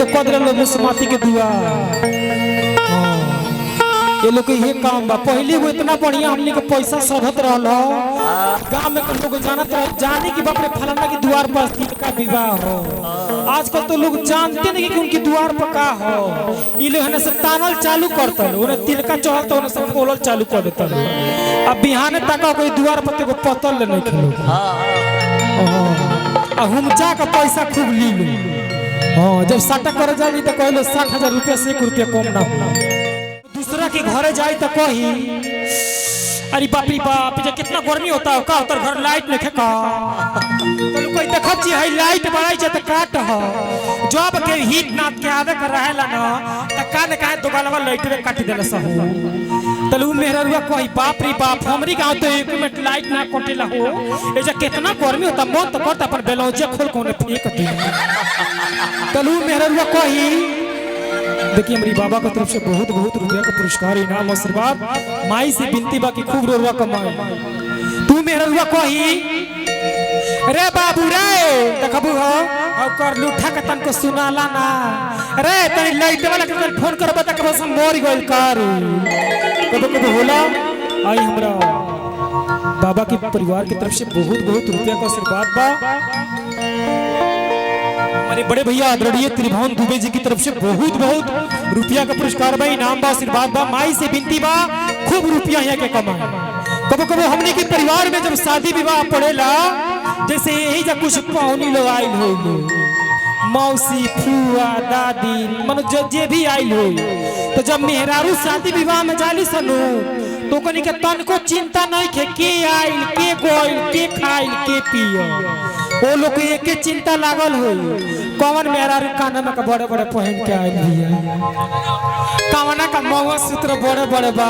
तो कदर लो मुसमाती के दुआ ये लोग ये काम बा। पहले वो इतना बढ़िया हमने के पैसा सधत रहल गांव में लोग जानत रह जाने की बाप रे फलाना की द्वार पर तिलका विवाह हो। आजकल तो लोग जानते नहीं कि उनकी द्वार पर का हो। ये लोग है सब तानल चालू करता उन्हें तिलका चढ़ता उन्हें सब बोलल चालू कर देता। अब बिहान तक कोई द्वार पर तो पतल नहीं खेलो हम जा का पैसा खूब ली लो। हाँ जब साटा कर जाए तो कहलो 60,000 रुपया से 1 रुपया कम ना हो। दूसरा के घरे जाए तो कही अरे बाप रे बाप जब कितना गर्मी होता है का उतर घर लाइट नहीं का तो कोई देखत जी है लाइट बढ़ाई जे त काट हो जब के हीट नाथ के आवे कर रहेला ना त का ने काहे दोबारा लाइट में काट देला सब तलू मेहररुआ कोई बाप रे बाप हमरी गांव तो 1 मिनट लाइट ना कटेला हो ए जे कितना गर्मी होता मन तो करता अपन बेलौजे खोल कोने फेंक दे तलू मेहररुआ कोई देखिए हमारी बाबा की तरफ से बहुत बहुत रुपया का पुरस्कार इनाम आशीर्वाद माई से बिनती बाकी खूब रुआ कमाए तू मेरा रुआ कही रे बाबू रे देखबू हो और कर लूठा के तन को सुनाला ना रे तनी लाइट वाला के फोन करबा त कब से मोर गइल कार कब कब होला आई हमरा बाबा के परिवार की तरफ से बहुत बहुत रुपया का आशीर्वाद बा। हमारे बड़े भैया आदरणीय त्रिभुवन दुबे जी की तरफ से बहुत बहुत रुपया का पुरस्कार बा इनाम बा आशीर्वाद बा माई से बिनती बा खूब रुपया यहाँ के कमाए। कबो कबो हमने के परिवार में जब शादी विवाह पड़ेला जैसे यही जा कुछ पाहुनी लोग आयल हो मौसी फुआ दादी मन जे भी आयल हो तो जब मेहरारू शादी विवाह में जाली सनु तो कनी के तन को चिंता नहीं के आयल के गोइल के खाइल के पियो वो लोग एक चिंता लागल हो कौन मेहरारू काना में का बड़े बड़े पहन के आयल भैया कवना का महुआ सूत्र बड़े बड़े बा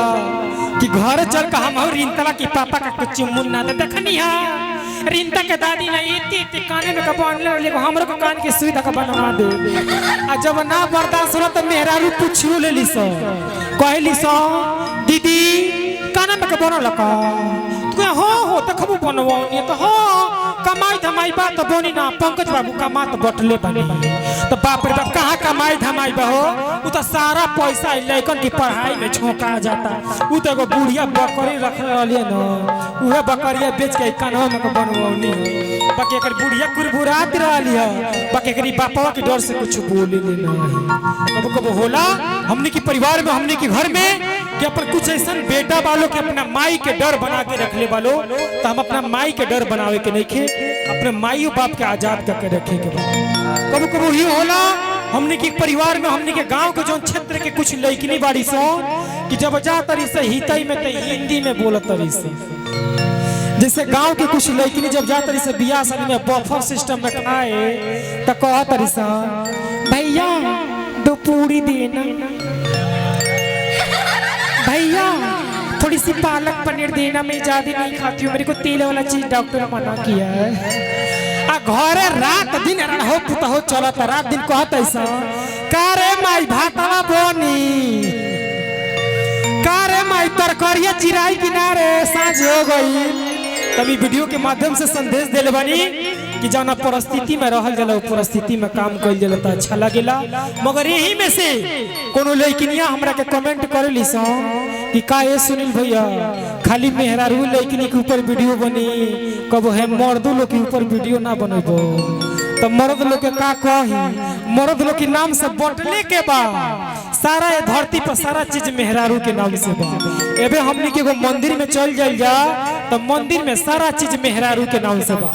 कि घर चल का हम रिंतला की पापा का कुछ मुन्ना दे देखनी हां रिंता के दादी ने इतने काने में का बांधले ले हमरो को कान के सुई धका बनवा दे आ जब ना बर्दाश्त हो तो मेहरारू पूछू ले ली सो कहली सो दीदी काना में का बनल का तू हो तो खबू बनवानी तो हो कमाई धमाई बात तो बोनी ना पंकज बाबू कमा तो बटले बनी तो बाप रे बाप कहाँ कमाई धमाई बहो वो तो सारा पैसा लड़कन की पढ़ाई में झोंका जाता वो तो एगो बुढ़िया बकरी रख रही ना वह बकरिया बेच के कानवा में बनवानी बाकी एक बुढ़िया कुरबुरात रही है बाकी एक बापा के डर से कुछ बोले लेना कब कब होला हमने की परिवार में हमने के घर में कि अपन कुछ ऐसा बेटा वालों के अपना माई के डर बना के रख ले वालों तो हम अपना माई के डर बनावे के नहीं खे अपने माई और बाप के आजाद करके रखे के कबो कबो ही होला हमने के परिवार में हमने के गांव के जो क्षेत्र के कुछ लड़किनी बाड़ी सो कि जब जा तरी से हितई में तो हिंदी में बोलत तरी से जैसे गांव के कुछ लड़किनी जब जा तरी से बियाह शादी में बफर सिस्टम में खाए तो कह तरी सा भैया 2 पूरी देना भैया थोड़ी सी पालक पनीर देना मैं ज्यादा नहीं खाती हूँ मेरे को तेल वाला चीज डॉक्टर ने मना किया है आ घरे रात दिन हो पुता हो चलता रात दिन कहता ऐसा कारे माई भातवा बोनी कारे माई तरकरिया चिराई किनारे साँझ हो गई तभी वीडियो के माध्यम से संदेश देले बानी कि जाना परिस्थिति में रहल जला परिस्थिति में काम कइल जला त अच्छा लागेला मगर यही में से कोनो लड़किनिया हमरा के कमेंट करेली सो कि का ये सुनील भैया खाली मेहरारू लड़किनी के ऊपर वीडियो बनी कब है मर्दों लोग के ऊपर वीडियो ना बनेबो तो मर्द लोग के का कही मर्द लोग के नाम से बटले के बा सारा ये धरती पर सारा चीज मेहरारू के नाम से बा एबे हमनी के एगो मंदिर में चल जाइल जा तो मंदिर में सारा चीज मेहरारू के नाम से बा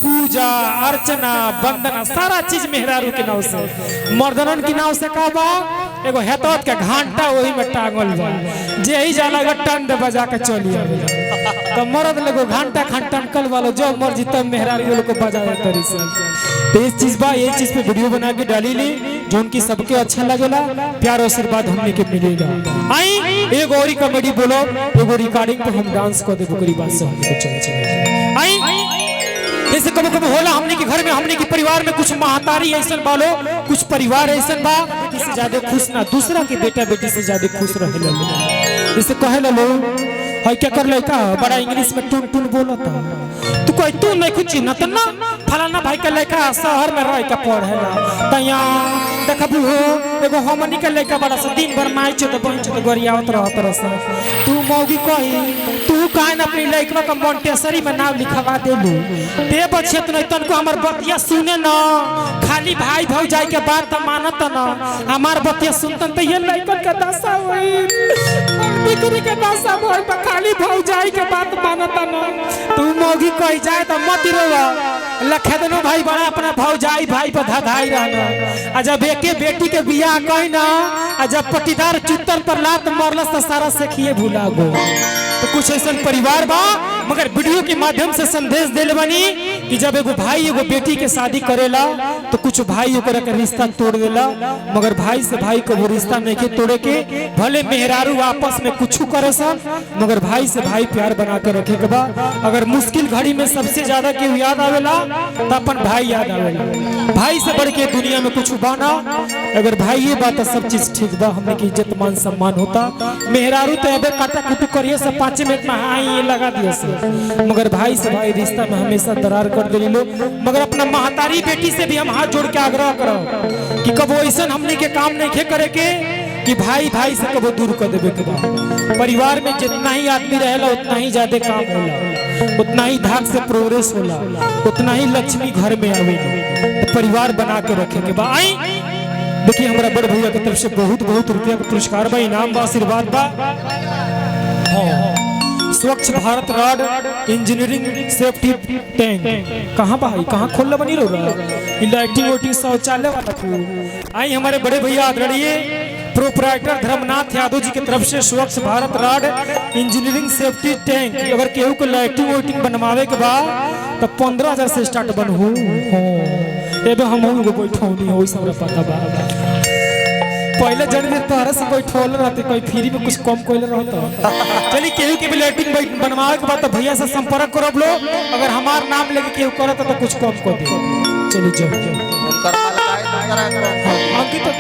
पूजा अर्चना वंदना सारा चीज मेहरारू के नाम से मर्दनन के नाम से का बा एगो हेतौत के घंटा वही में टांगल बा जे ही जाला टंड बजा के चली आवे तो मर्द लोग घंटा खंटनकल वालो जो मर्जी तब मेहरारू लोग को बजावे तरी से तो इस चीज बा ये चीज पे वीडियो बना के डाली ली जो उनकी सबके अच्छा लगेला प्यार आशीर्वाद हमने के मिलेगा आई एगो और कॉमेडी बोलो एगो रिकॉर्डिंग पे हम डांस कर देबो करी बात से हमको चल आई जैसे कबो कबो होला हमने के घर में हमने के परिवार में कुछ महतारी ऐसन बालो कुछ परिवार ऐसन बा किसी ज्यादा खुश ना दूसरा के बेटा बेटी से ज्यादा खुश रहे लो जैसे कहे लो है क्या कर लड़का बड़ा इंग्लिश में टून टून बोलता तू कोई तू नहीं कुछ ना फलाना भाई का लड़का शहर में रह के पढ़ेला तैया देखबू हो एगो हमनी के लइका बड़ा सा दिन भर माई चो तो बहन चो तो गरियावत रहत रस तू मौगी कही तू कान अपनी लइकवा का मोंटेसरी में नाम लिखवा देलू ते बच्चे तो नहीं तनको हमर बतिया सुने न खाली भाई भौजाई के बात त मानत न हमार बतिया सुनतन त ये लइकन के दशा होई बिकरी के दशा होई पर खाली भौजाई के बात मानत न तू मौगी कही जाए त मत रोवा लखे दोनों भाई बड़ा अपना भौजाई भाई पर धाधाई रहना आ जब एके बेटी के बियाह कही ना आ जब पटीदार चुत्तर पर लात मारलस त सारा सेखिए भुला गो तो कुछ ऐसा परिवार बा मगर वीडियो के माध्यम से संदेश देले बनी कि जब एगो भाई एगो बेटी के शादी करेला तो कुछ भाई ओकरा के रिश्ता तोड़ देला मगर भाई से भाई को वो रिश्ता नहीं के तोड़े के भले मेहरारू आपस में कुछ करे सब मगर भाई से भाई प्यार बना के रखे के बा अगर मुश्किल घड़ी में सबसे ज्यादा केहू याद आवेला तो अपन भाई याद आवेला भाई से बढ़ के दुनिया में कुछ बाना अगर भाई ये बात सब चीज ठीक बा हमने की इज्जत मान सम्मान होता मेहरारू तो अबे काटा कुटू करिए सब 5 मिनट में हाँ ये लगा दिया से मगर भाई से भाई रिश्ता में हमेशा दरार कर दे लोग मगर अपना महतारी बेटी से भी हम हाथ जोड़ के आग्रह करो कि कबो ऐसा हमने के काम नहीं खे करे के कि भाई भाई से कबो दूर कर देवे के बा परिवार में जितना ही आदमी रहेला उतना ही ज्यादा काम होला उतना ही धाक से प्रोग्रेस होला उतना ही लक्ष्मी घर में आवेगी तो परिवार बना के रखे के बा आई देखिए हमारा बड़ भैया की तरफ से बहुत बहुत रुपया का पुरस्कार बा इनाम बा आशीर्वाद बा स्वच्छ Bharat rod engineering safety tank कहाँ भाई कहाँ खोलना बनी रहा लाइटिंग वोटिंग शौचालय वाला आई हमारे बड़े भैया आदरणीय प्रोपराइटर धर्मनाथ यादव जी की तरफ से स्वच्छ Bharat rod engineering safety tank अगर केहू को लाइटिंग वोटिंग बनवावे के बाद तो 15,000 से स्टार्ट बन हो हम बैठौनी हो पता बा पहले जन तोहरा से बैठोल रहते कोई फ्री में कुछ कम कोई रहता चलिए केहू के भी लाइटिंग बनवावे के बाद तो भैया से संपर्क करब लो अगर हमार नाम लेके केहू करता तो कुछ कम कर दे चलिए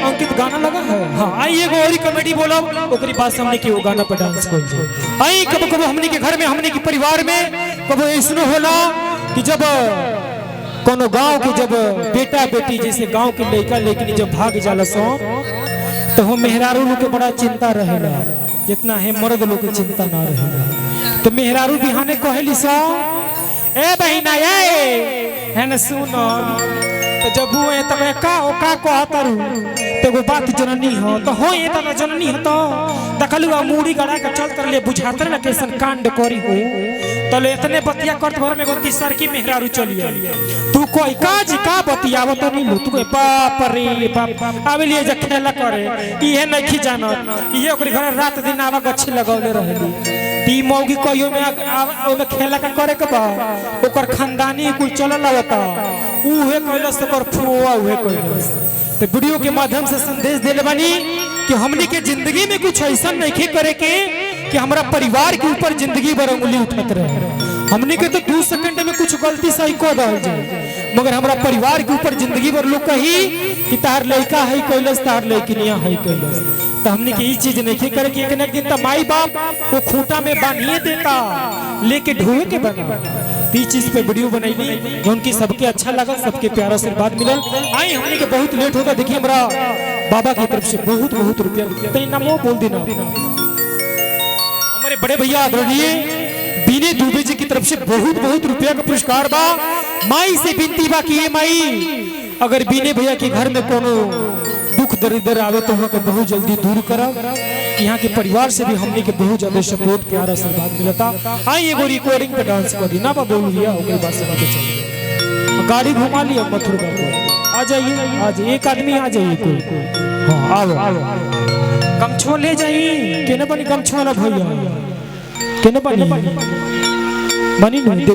अंकित गाना लगा है हाँ आई एगो और कॉमेडी बोलो ओकरी बात से हमने के वो गाना पे डांस कर आई कब कब हमने के घर में हमने के परिवार में कब ऐसनो होला कि जब कोनो गांव के जब बेटा बेटी जैसे गांव के लड़का लेकिन जब भाग जाला सो तो हम मेहरारू लोग के बड़ा चिंता रहेला जितना है मर्द लोग के चिंता ना रहेला तो मेहरारू बिहाने कहली सो ए बहिना ए है न सुनो तो जब वो है तब का ओ का कहतरू तो वो बात जननी हो तो हो ये तो जननी हो तो दखलू मूड़ी गड़ा के चल कर ले बुझातर ना कैसन कांड करी हो तो ले इतने बतिया करत भर में एगो तीसर की मेहरारू चलिए तू कोई काज का बतियावत नहीं लो तू बाप रे बाप आवे लिए जे खेला करे इहे नहीं जानत इहे ओकरी घर रात दिन आवा गच्छी लगौले रहली ती मौगी कहियो में ओमे खेला का करे के बा ओकर खानदानी कुल चलल आवता उहे कइलस ओकर फुआ उहे कइलस तो वीडियो के माध्यम से संदेश देले बानी कि हमनी के जिंदगी में कुछ ऐसा नहीं करे के कि हमारा परिवार के ऊपर जिंदगी भर उंगली उठत रहे हमने के तो 2 सेकंड में कुछ गलती सही कर दल जाए मगर हमारा परिवार के ऊपर जिंदगी भर लोग कही कि तार लड़का है कैलस तार लड़किनिया है कैलस तो हमने के ये चीज नहीं करे कि एक न एक दिन तो माई बाप वो खूंटा में बांधिए देता लेके ढोए के बना ती चीज पे वीडियो बनाई जो उनकी सबके अच्छा लगा सबके प्यारा आशीर्वाद मिलल आई हमने के बहुत लेट होगा देखिए हमारा बाबा की तरफ से बहुत बहुत रुपया नामो बोल देना हमारे बड़े भैया आदरणीय बीने दुबे जी की तरफ से बहुत बहुत रुपया का पुरस्कार बा माई से विनती बा कि माई अगर बीने भैया के घर में कोनो दुख दरिद्र आवे तो वहाँ बहुत जल्दी दूर करा यहाँ के परिवार से भी हमने के बहुत ज्यादा सपोर्ट प्यार आशीर्वाद मिलता आई एगो रिकॉर्डिंग पे डांस कर दी ना बा बोल लिया ओकरे बाद से बातें चल गाड़ी घुमा लिया मथुरा आ जाइए आज एक आदमी आ जाइए कोई हाँ आओ कमछो ले जाइए केने बनी कमछो ना भैया केने बनी बनी नहीं दे